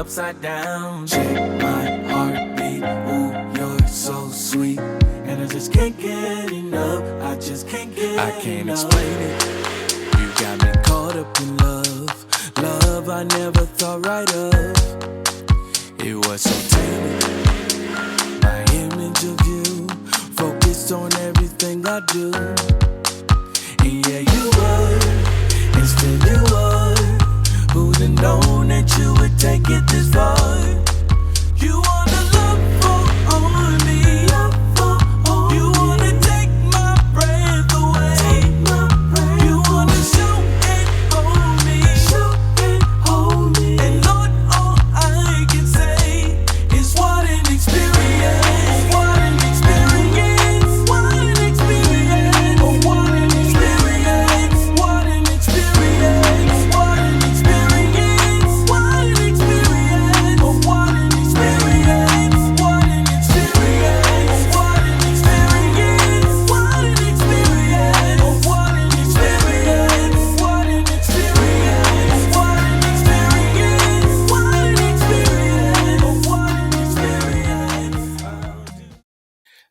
upside down. Check my heartbeat, ooh, you're so sweet. And I just can't get enough, I just can't get enough. I can't explain it, you got me caught up in love. Love I never thought right of. It was so tame, my image of you, focused on everything I do. And yeah, you were, and still you are. Who'd have known that you would take it this far? You wanna love for on me, you wanna take my breath away, you wanna shoot and hold me, and Lord, all I can say is what an experience, what an experience, what an experience, oh what an experience, what an experience, what an experience, what an experience, oh what an experience, what an experience, what an experience, what an experience, oh what an experience, what an experience, what an experience, what an experience, oh what an experience.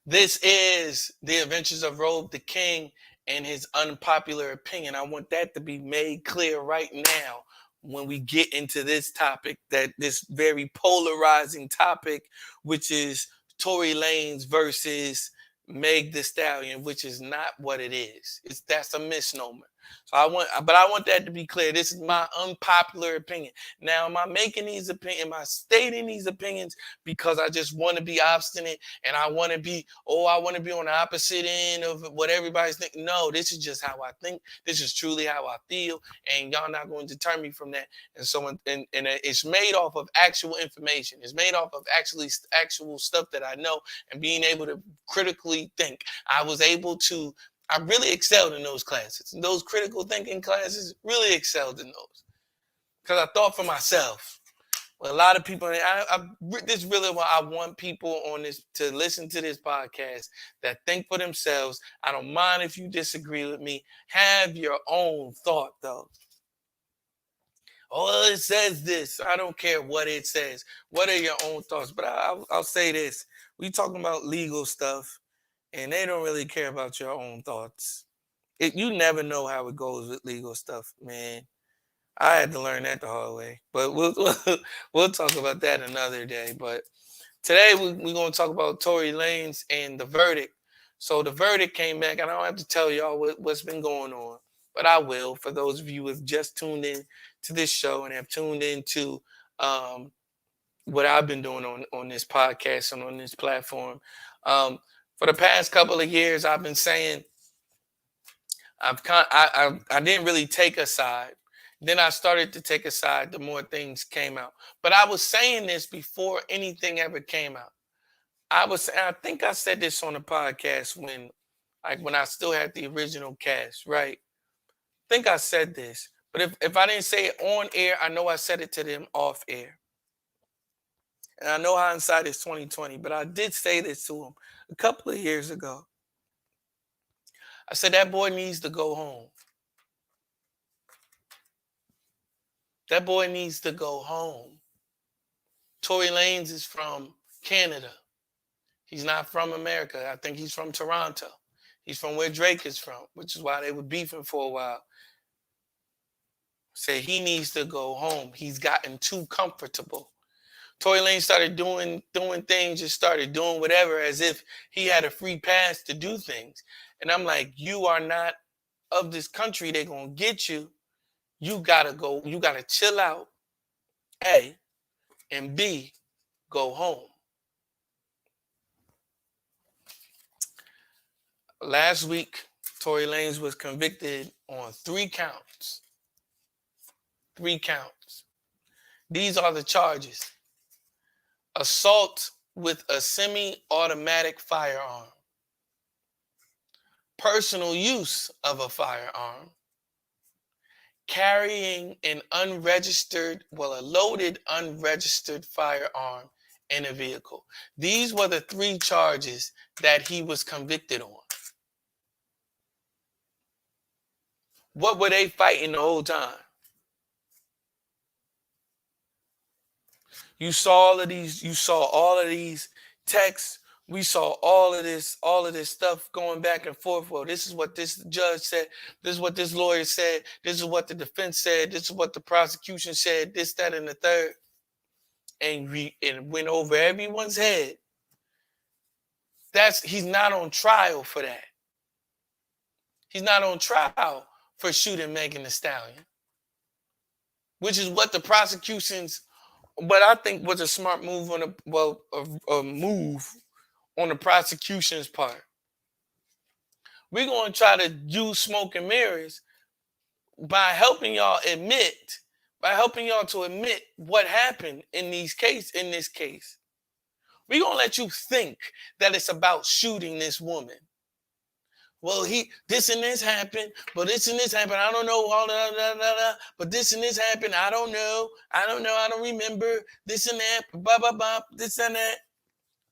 This is The Adventures of Robe the King and his unpopular opinion. I want that to be made clear right now when we get into this topic, that this very polarizing topic, which is Tory Lanez versus Meg Thee Stallion, which is not what it is. That's a misnomer. So I want that to be clear. This is my unpopular opinion. Now, am I making these opinions? Am I stating these opinions because I just want to be obstinate and I want to be on the opposite end of what everybody's thinking? No, this is just how I think. This is truly how I feel, and y'all not going to deter me from that. And so, and it's made off of actual information. It's made off of actual stuff that I know, and being able to critically think. I really excelled in those classes. Those critical thinking classes, really excelled in those. Because I thought for myself. Well, a lot of people, this is really what I want people on this to listen to this podcast that think for themselves. I don't mind if you disagree with me. Have your own thought, though. Oh, it says this. I don't care what it says. What are your own thoughts? But I'll say this. We talking about legal stuff, and they don't really care about your own thoughts. You never know how it goes with legal stuff, man. I had to learn that the hard way, but we'll talk about that another day. But today we're going to talk about Tory Lanez and the verdict. So the verdict came back, and I don't have to tell y'all what's been going on, but I will for those of you who have just tuned in to this show and have tuned into what I've been doing on this podcast and on this platform. For the past couple of years, I've been saying I didn't really take a side. Then I started to take a side the more things came out. But I was saying this before anything ever came out. I think I said this on the podcast when I still had the original cast, right? I think I said this. But if I didn't say it on air, I know I said it to them off air. And I know hindsight is 2020, but I did say this to them a couple of years ago. I said that boy needs to go home. That boy needs to go home. Tory Lanez is from Canada. He's not from America. I think he's from Toronto. He's from where Drake is from, which is why they were beefing for a while. Say he needs to go home. He's gotten too comfortable. Tory Lanez started doing things, just started doing whatever as if he had a free pass to do things. And I'm like, you are not of this country. They're going to get you. You got to go. You got to chill out, A, and B, go home. Last week, Tory Lanez was convicted on 3 counts. 3 counts. These are the charges. Assault with a semi-automatic firearm. Personal use of a firearm. Carrying a loaded unregistered firearm in a vehicle. These were the 3 charges that he was convicted on. What were they fighting the whole time? You saw all of these. You saw all of these texts. We saw all of this stuff going back and forth. Well, this is what this judge said. This is what this lawyer said. This is what the defense said. This is what the prosecution said. This, that, and the third. And it went over everyone's head. He's not on trial for that. He's not on trial for shooting Megan Thee Stallion, which is what the prosecution's. But I think was a smart move on a move on the prosecution's part. We're going to try to use smoke and mirrors by helping y'all to admit what happened in this case. We're going to let you think that it's about shooting this woman. Well, this and this happened, but this and this happened. I don't know, but this and this happened. I don't know. I don't remember this and that, blah, blah, blah, this and that.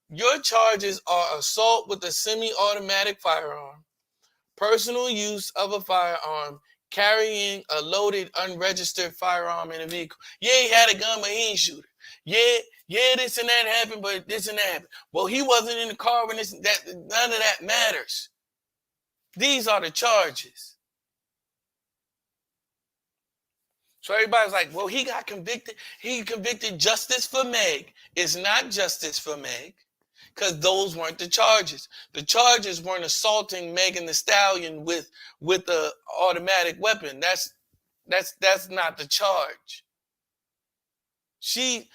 Your charges are assault with a semi-automatic firearm, personal use of a firearm, carrying a loaded, unregistered firearm in a vehicle. Yeah, he had a gun, but he ain't shoot her. Yeah, this and that happened, but this and that happened. Well, he wasn't in the car when none of that matters. These are the charges. So everybody's like, well, he got convicted. He convicted justice for Meg. It's not justice for Meg, because those weren't the charges. The charges weren't assaulting Megan Thee Stallion with an automatic weapon. That's not the charge. She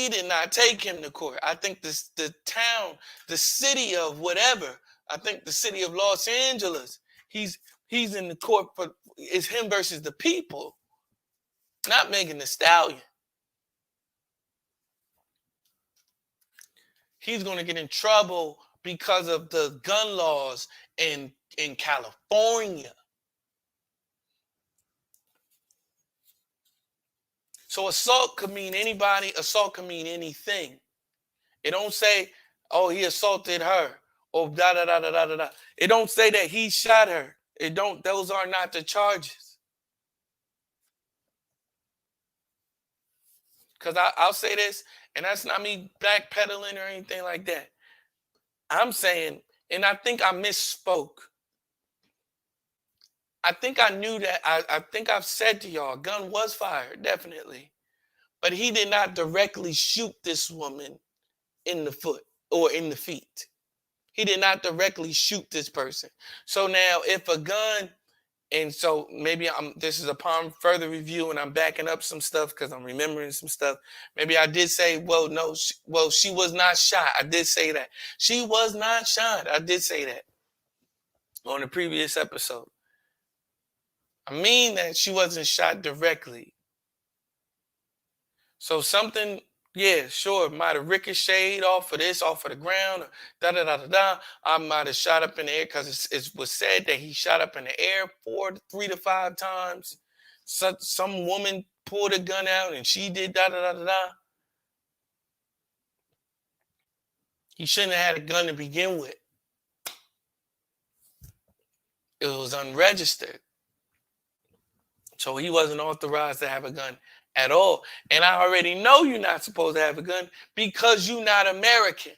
did not take him to court. I think the city of whatever. I think the city of Los Angeles. He's in the court for. It's him versus the people, not Megan Thee Stallion. He's going to get in trouble because of the gun laws in California. So assault could mean anybody. Assault could mean anything. It don't say, oh, he assaulted her, or da da da da da da da. It don't say that he shot her. It don't. Those are not the charges. Because I'll say this, and that's not me backpedaling or anything like that. I'm saying, and I think I misspoke. I think I knew that. I think I've said to y'all, gun was fired, definitely. But he did not directly shoot this woman in the foot or in the feet. He did not directly shoot this person. So now if a gun, and so maybe this is upon further review and I'm backing up some stuff because I'm remembering some stuff. Maybe I did say, well, no, she was not shot. I did say that. She was not shot. I did say that on the previous episode. I mean that she wasn't shot directly. So something, yeah, sure, might have ricocheted off of the ground, or da-da-da-da-da. I might have shot up in the air because it was said that he shot up in the air 3 to 5 times. Some woman pulled a gun out and she did da-da-da-da-da. He shouldn't have had a gun to begin with. It was unregistered. So he wasn't authorized to have a gun at all. And I already know you're not supposed to have a gun because you're not American.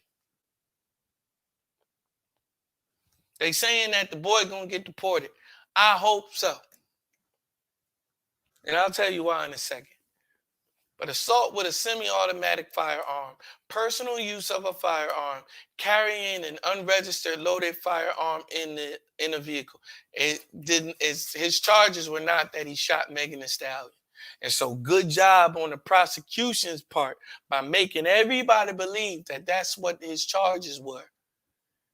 They saying that the boy gonna get deported. I hope so. And I'll tell you why in a second. But assault with a semi-automatic firearm, personal use of a firearm, carrying an unregistered loaded firearm in a vehicle. His charges were not that he shot Megan Thee Stallion. And so good job on the prosecution's part by making everybody believe that that's what his charges were.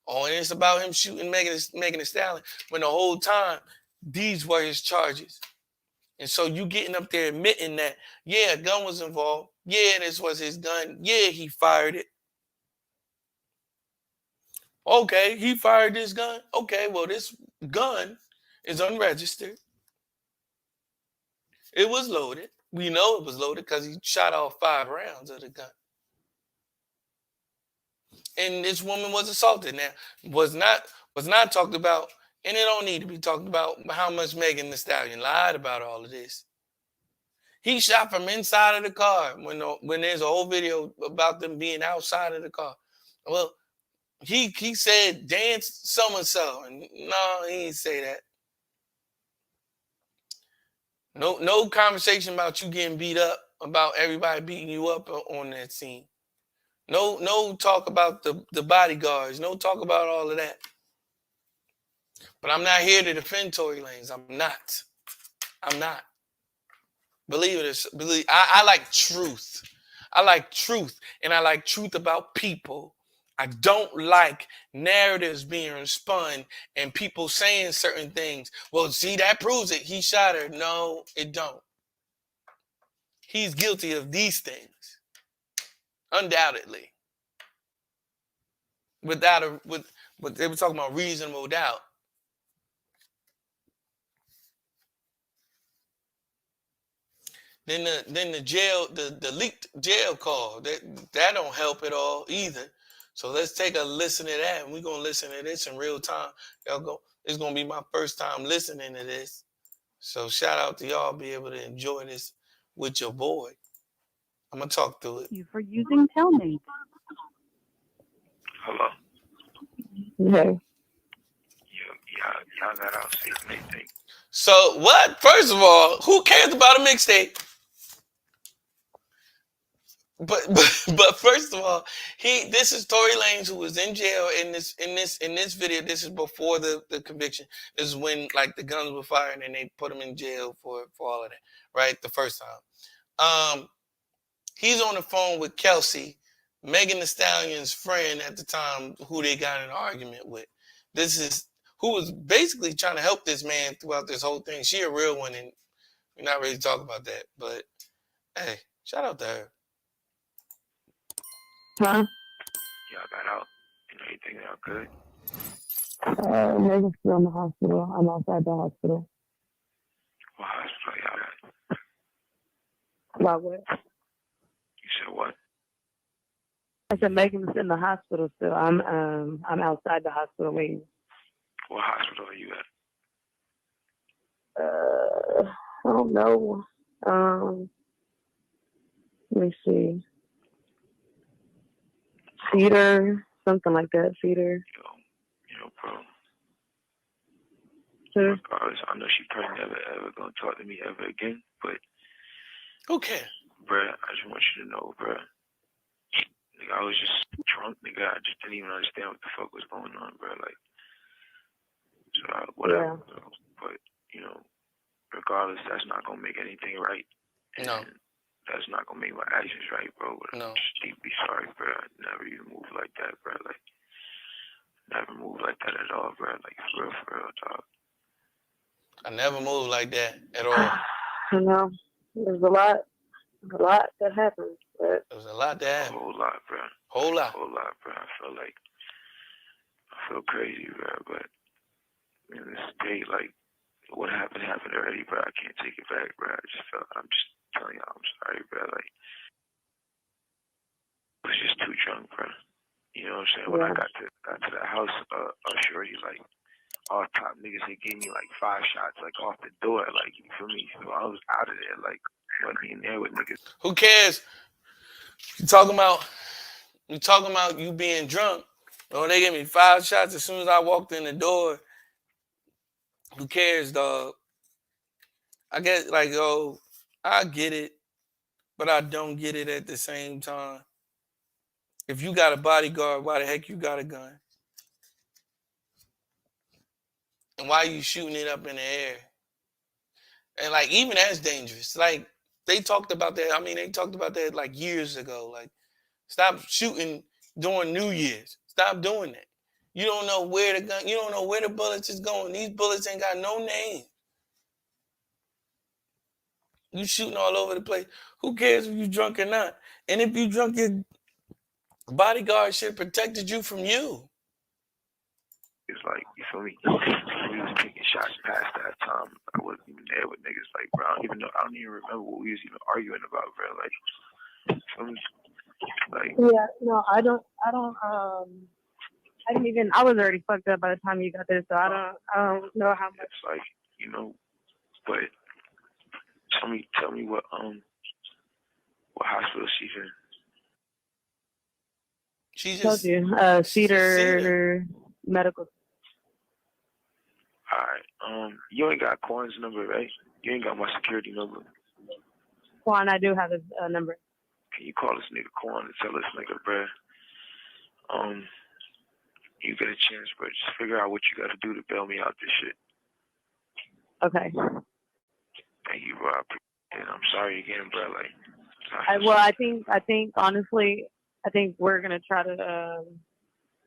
Oh, and it's about him shooting Megan Thee Stallion when the whole time these were his charges. And so you getting up there admitting that, yeah, a gun was involved. Yeah, this was his gun. Yeah, he fired it. Okay, he fired this gun. Okay, well, this gun is unregistered. It was loaded. We know it was loaded because he shot off 5 rounds of the gun. And this woman was assaulted. Now, was not talked about, and it don't need to be talked about how much Megan Thee Stallion lied about all of this. He shot from inside of the car when there's a whole video about them being outside of the car. Well, he said dance so and so, and no, he didn't say that. No conversation about you getting beat up, about everybody beating you up on that scene. No talk about the bodyguards. No talk about all of that. But I'm not here to defend Tory Lanez. I'm not. I'm not. Believe it or believe. I like truth. I like truth, and I like truth about people. I don't like narratives being spun and people saying certain things. Well, see, that proves it. He shot her. No, it don't. He's guilty of these things, undoubtedly. But they were talking about reasonable doubt. Then the leaked jail call that don't help at all either. So let's take a listen to that, and we're gonna listen to this in real time. It's gonna be my first time listening to this. So shout out to y'all, be able to enjoy this with your boy. I'm gonna talk through it. You for using Telmate. Hello. Hey. Y'all got out safe and everything. So what? First of all, who cares about a mixtape? But first of all, this is Tory Lanez, who was in jail in this video. This is before the conviction. This is when like the guns were fired and they put him in jail for all of that, right? The first time. He's on the phone with Kelsey, Megan Thee Stallion's friend at the time, who they got in an argument with. This is who was basically trying to help this man throughout this whole thing. She a real one, and we're not ready to talk about that. But hey, shout out to her. Huh? Y'all got out and everything. Y'all good? Megan's still in the hospital. I'm outside the hospital. What hospital y'all at? Why what? You said what? I said Megan's in the hospital still. I'm outside the hospital waiting. What hospital are you at? I don't know. Let me see. Cedar, something like that. Cedar. Yo, bro. Sure. Regardless, I know she probably never ever gonna talk to me ever again. But Who cares? bruh, I just want you to know, bruh. Nigga, I was just drunk, nigga. I just didn't even understand what the fuck was going on, bruh. Like, so whatever. Yeah. But regardless, that's not gonna make anything right. And No. that's not gonna make my actions right, bro. But No. I'm just deeply sorry, bro. I never even moved like that, bro. Like, never moved like that at all, bro. Like, for real, dog. I never moved like that at all. I know. There's a lot that happens, but There was a lot to A happen. whole lot, bro. Whole lot. A whole lot, bro. I feel crazy, bro. But this day, like, what happened already, bro. I can't take it back, bro. I'm just telling y'all, I'm sorry, bro. Like, I was just too drunk, bro. You know what I'm saying? When I got to the house, shorty, like, all top niggas, they gave me like 5 shots, like, off the door, like, you feel me? So I was out of there, like, wasn't in there with niggas. Who cares? You talking about you being drunk? Oh, they gave me 5 shots as soon as I walked in the door. Who cares, dog? I get like, oh, I get it, but I don't get it at the same time. If you got a bodyguard, why the heck you got a gun? And why you shooting it up in the air? And like, even that's dangerous. Like, they talked about that. I mean, they talked about that like years ago. Like, stop shooting during New Year's. Stop doing that. You don't know where the gun, you don't know where the bullets is going. These bullets ain't got no name. You shooting all over the place. Who cares if you drunk or not? And if you drunk, your bodyguard should have protected you from you. It's like, you feel me? We was taking shots past that time. I wasn't even there with niggas. Like, bro, I don't even remember what we was even arguing about, bro. Like, you feel me? Like, yeah, no, I was already fucked up by the time you got there, so I don't know how much. It's like, but Tell me what hospital she's in. She Told just you, she's just Cedar Medical. Alright. You ain't got Quan's number, right? You ain't got my security number. Quan, I do have his number. Can you call this nigga Quan and tell this nigga, bruh, you get a chance, bro, just figure out what you gotta do to bail me out this shit. Okay. Thank you, bro. I appreciate it. I'm sorry again, bro. Like, I think honestly, I think we're gonna try to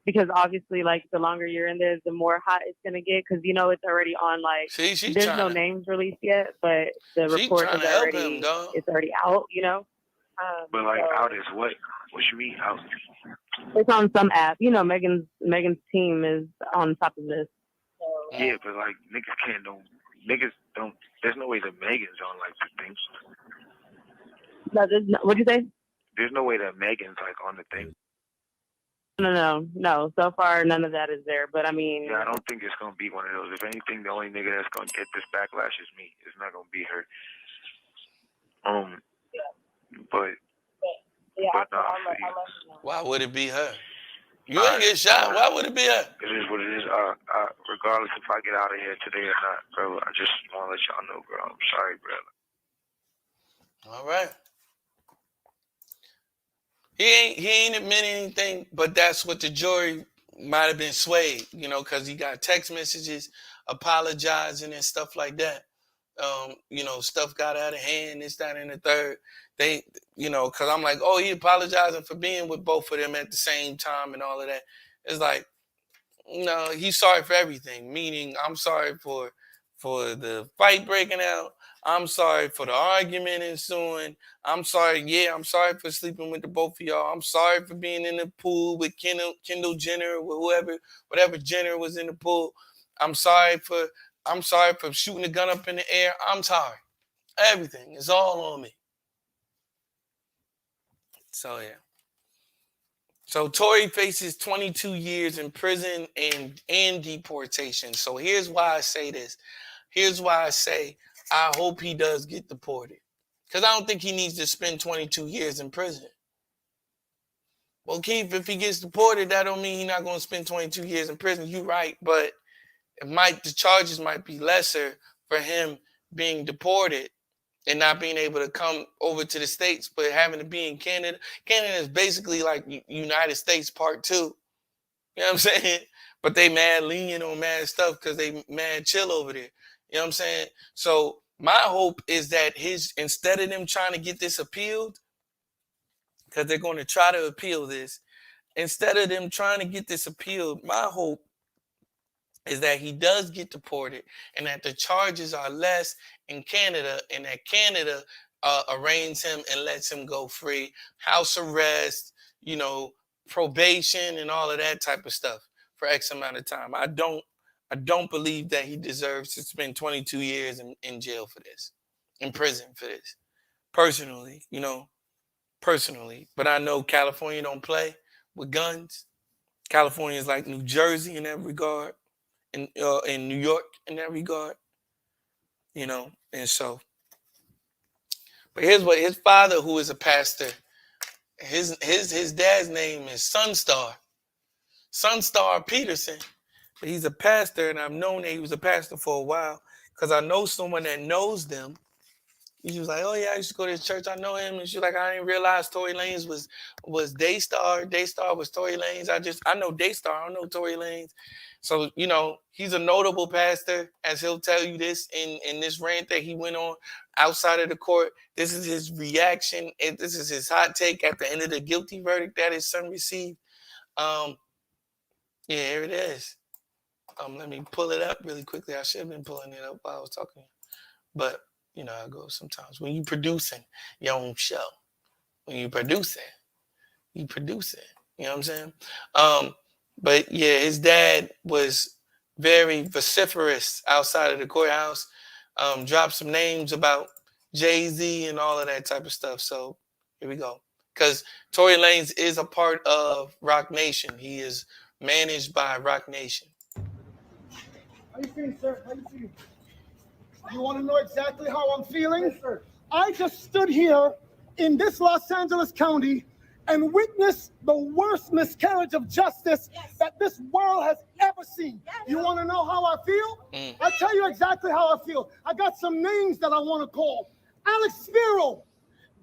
because obviously, like, the longer you're in there, the more hot it's gonna get. Because it's already on. Like, she there's no trying to names released yet, but the she report trying is to help him, already dog. it's already out. but like, So out is what? What you mean out? it's on some app. Megan's team is on top of this. So, Yeah, but like niggas don't. There's no way that Megan's on like the thing. no, what'd you say? There's no way that Megan's like on the thing. No. So far, none of that is there. But I mean, Yeah, I don't think it's gonna be one of those. If anything, the only nigga that's gonna get this backlash is me. It's not gonna be her. But yeah, no, I'll let you know. Why would it be her? You ain't get shot. Why would it be her? It is what it is. Regardless if I get out of here today or not, bro, I just want to let y'all know, bro. I'm sorry, bro. All right. He ain't admitting anything, but that's what the jury might have been swayed, because he got text messages apologizing and stuff like that. Stuff got out of hand, this, that, and the third. They, because I'm like, oh, he apologizing for being with both of them at the same time and all of that. It's like, no, he's sorry for everything. Meaning, I'm sorry for the fight breaking out. I'm sorry for the argument ensuing. I'm sorry. Yeah, I'm sorry for sleeping with the both of y'all. I'm sorry for being in the pool with Kendall Jenner or whatever Jenner was in the pool. I'm sorry for shooting the gun up in the air. I'm sorry. Everything is all on me. So yeah. So Tory faces 22 years in prison and deportation. So here's why I say this. Here's why I say I hope he does get deported. Because I don't think he needs to spend 22 years in prison. Well, Keith, if he gets deported, that don't mean he's not going to spend 22 years in prison. You're right, but the charges might be lesser for him being deported and not being able to come over to the States, but having to be in Canada. Canada is basically like United States Part 2. You know what I'm saying? But they mad lenient on mad stuff because they mad chill over there. You know what I'm saying? So my hope is that instead of them trying to get this appealed, because they're going to try to appeal this, instead of them trying to get this appealed, my hope is that he does get deported and that the charges are less in Canada and that Canada arraigns him and lets him go free, house arrest, probation and all of that type of stuff for X amount of time. I don't believe that he deserves to spend 22 years in jail for this, in prison for this. Personally, but I know California don't play with guns. California is like New Jersey in that regard. In New York in that regard, and so. But here's what his father, who is a pastor, his dad's name is Sunstar Peterson. But he's a pastor, and I've known that he was a pastor for a while because I know someone that knows them. She was like, oh yeah, I used to go to his church. I know him. And she's like, I didn't realize Tory Lanez was Daystar. Daystar was Tory Lanez. I know Daystar. I don't know Tory Lanez. So, he's a notable pastor, as he'll tell you this in this rant that he went on outside of the court. This is his reaction. And this is his hot take at the end of the guilty verdict that his son received. Yeah, here it is. Let me pull it up really quickly. I should have been pulling it up while I was talking. But I go sometimes when you producing your own show, when you produce it. You know what I'm saying? But yeah, his dad was very vociferous outside of the courthouse, dropped some names about Jay-Z and all of that type of stuff. So here we go. Because Tory Lanez is a part of Rock Nation. He is managed by Rock Nation. How you feeling, sir? How you feeling? You want to know exactly how I'm feeling? Yes, I just stood here in this Los Angeles County and witnessed the worst miscarriage of justice that this world has ever seen. You want to know how I feel? I'll tell you exactly how I feel. I got some names that I want to call. Alex Spiro,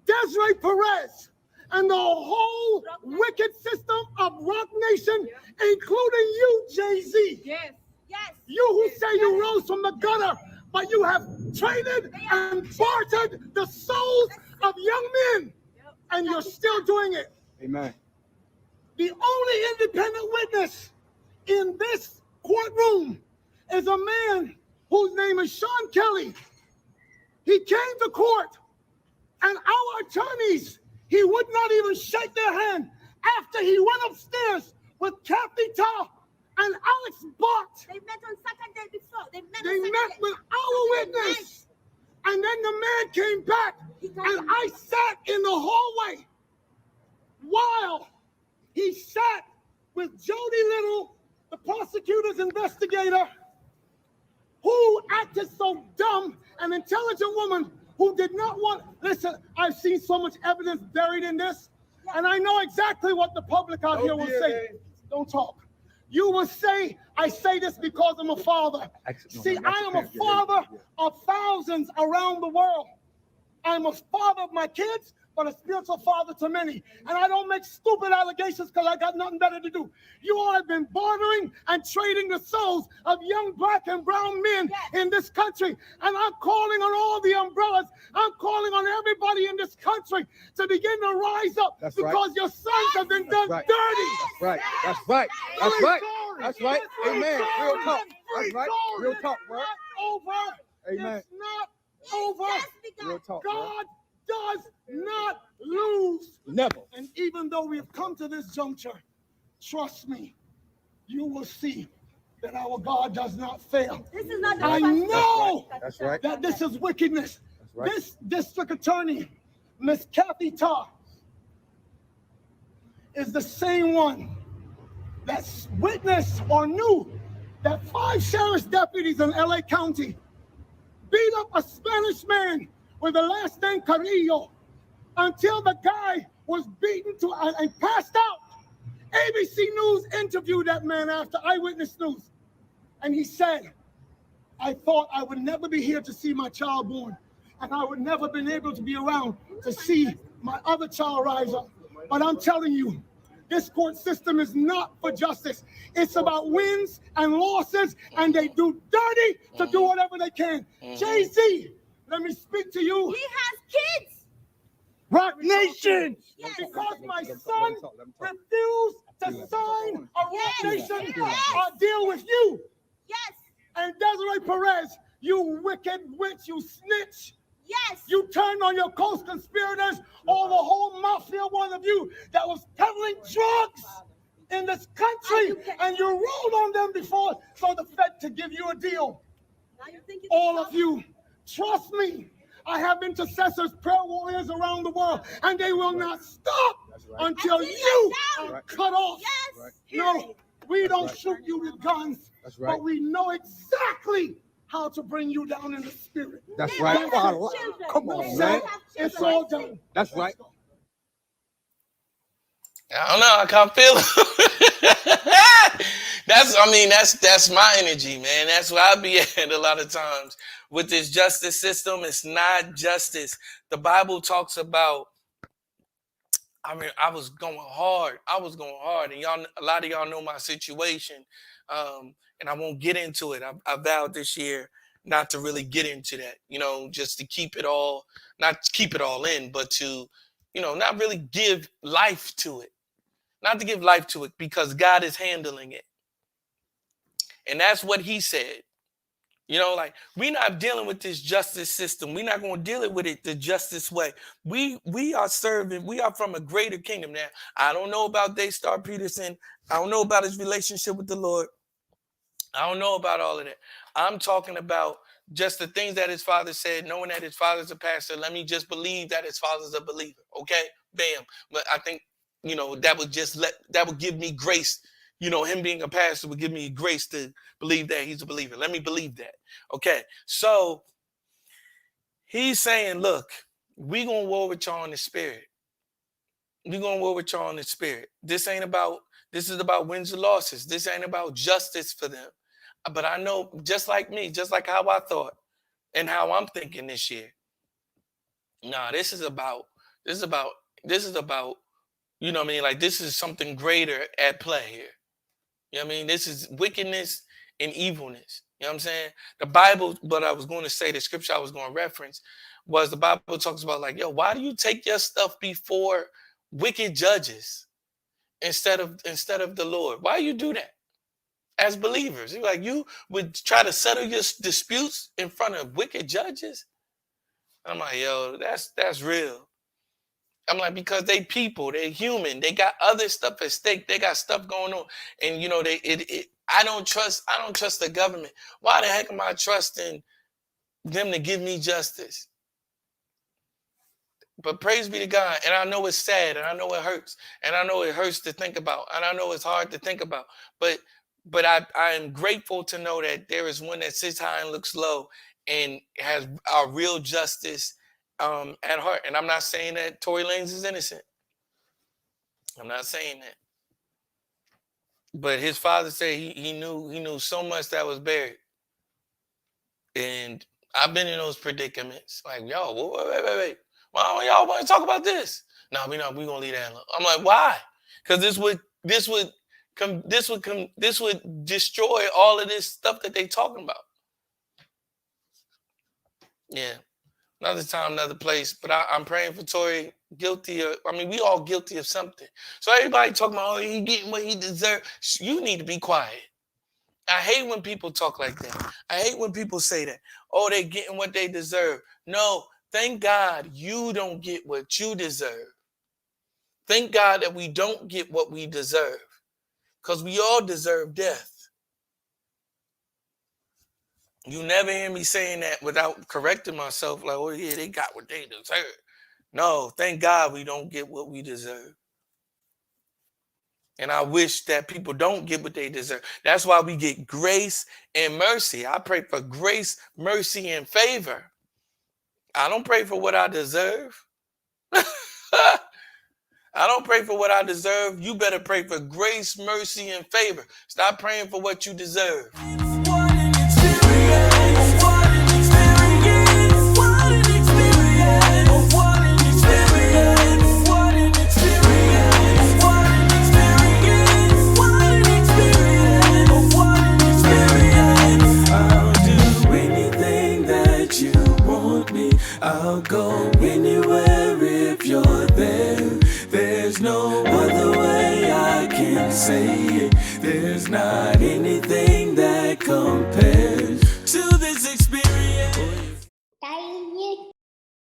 Desiree Perez, and the whole wicked system of Rock Nation, including you, Jay-Z. Yes. Yes. You who say you rose from the gutter, but you have traded and bartered the souls of young men, and you're still doing it. Amen. The only independent witness in this courtroom is a man whose name is Sean Kelly. He came to court, and our attorneys, he would not even shake their hand after he went upstairs with Kathy Ta and Alex Bott. They met on Saturday before. They met with our witness. And then the man came back, and I sat in the hallway while he sat with Jody Little, the prosecutor's investigator, who acted so dumb, an intelligent woman who did not want, listen, I've seen so much evidence buried in this, and I know exactly what the public out here will say. Don't talk. You will say, I say this because I'm a father. See, I am a father of thousands around the world. I'm a father of my kids, but a spiritual father to many. And I don't make stupid allegations because I got nothing better to do. You all have been bartering and trading the souls of young black and brown men in this country. And I'm calling on all the umbrellas. I'm calling on everybody in this country to begin to rise up because your sons have been done dirty. That's right. That's right. That's right. That's right. Amen. Real talk. That's right. Real talk, bro. Over. Amen. It's not over. Real talk, God does not lose. Never. And even though we have come to this juncture, trust me, you will see that our God does not fail. This is not the I know That's right. that this is wickedness. That's right. This district attorney, Miss Kathy Ta, is the same one that's witnessed or knew that 5 sheriff's deputies in LA County beat up a Spanish man with the last name Carrillo until the guy was beaten to and passed out. ABC News interviewed that man after Eyewitness News. And he said, I thought I would never be here to see my child born. And I would never been able to be around to see my other child rise up. But I'm telling you, this court system is not for justice. It's about wins and losses, and they do dirty to do whatever they can. Jay-Z, let me speak to you. He has kids. Rock Nation, Yes. because my son refused to sign a Rock Nation deal with you. Yes. And Desiree Perez, you wicked witch, you snitch. Yes. You turned on your co-conspirators, all the whole mafia, one of you, that was peddling drugs in this country, and you rolled on them before so the Fed could give you a deal. Now you think All of you, trust me, I have intercessors, prayer warriors around the world, and they will not stop until you are cut off. Yes. No, we don't shoot you with guns, but we know exactly how to bring you down in the spirit. That's right. Come on, man. It's all done. That's right. I don't know. I can't feel it. That's my energy, man. That's where I be at a lot of times with this justice system. It's not justice. The Bible talks about. I was going hard. And y'all, a lot of y'all know my situation, and I won't get into it. I vowed this year not to really get into that. Just to keep it all, not keep it all in, but to, not really give life to it. Not to give life to it because God is handling it. And that's what he said. We're not dealing with this justice system. We're not going to deal with it the justice way. We are from a greater kingdom. Now, I don't know about Daystar Peterson. I don't know about his relationship with the Lord. I don't know about all of that. I'm talking about just the things that his father said, knowing that his father's a pastor. Let me just believe that his father's a believer. Okay? Bam. But I think, that would give me grace. Him being a pastor would give me grace to believe that he's a believer. Let me believe that. Okay. So He's saying, look, we gonna war with y'all in the spirit. We gonna war with y'all in the spirit. This is about wins and losses. This ain't about justice for them. But I know, just like me, just like how I thought and how I'm thinking this year. Nah, this is about, you know what I mean? Like, this is something greater at play here. You know what I mean? This is wickedness and evilness. You know what I'm saying? The Bible, what I was going to say, the scripture I was going to reference was the Bible talks about like, yo, why do you take your stuff before wicked judges instead of the Lord? Why you do that as believers? You're like, you would try to settle your disputes in front of wicked judges? I'm like, yo, that's real. I'm like, because they people, they human, they got other stuff at stake, they got stuff going on, and you know I don't trust the government. Why the heck am I trusting them to give me justice? But praise be to God, and I know it's sad, and I know it hurts, and I know it hurts to think about, and I know it's hard to think about, but I am grateful to know that there is one that sits high and looks low, and has our real justice at heart. And I'm not saying that Tory Lanez is innocent. I'm not saying that. But his father said he knew so much that was buried. And I've been in those predicaments. Like, yo, wait. Why don't y'all want to talk about this? No, we're gonna leave that alone. I'm like, why? Because this would destroy all of this stuff that they talking about. Yeah. Another time, another place. But I'm praying for Tory, we all guilty of something. So everybody talking about, oh, he getting what he deserves. You need to be quiet. I hate when people talk like that. I hate when people say that. Oh, they getting what they deserve. No, thank God you don't get what you deserve. Thank God that we don't get what we deserve. Because we all deserve death. You never hear me saying that without correcting myself. Like, oh yeah, they got what they deserve. No, thank God we don't get what we deserve. And I wish that people don't get what they deserve. That's why we get grace and mercy. I pray for grace, mercy, and favor. I don't pray for what I deserve. I don't pray for what I deserve. You better pray for grace, mercy, and favor. Stop praying for what you deserve. I'll go anywhere if you're there. There's no other way I can say it. There's not anything that compares.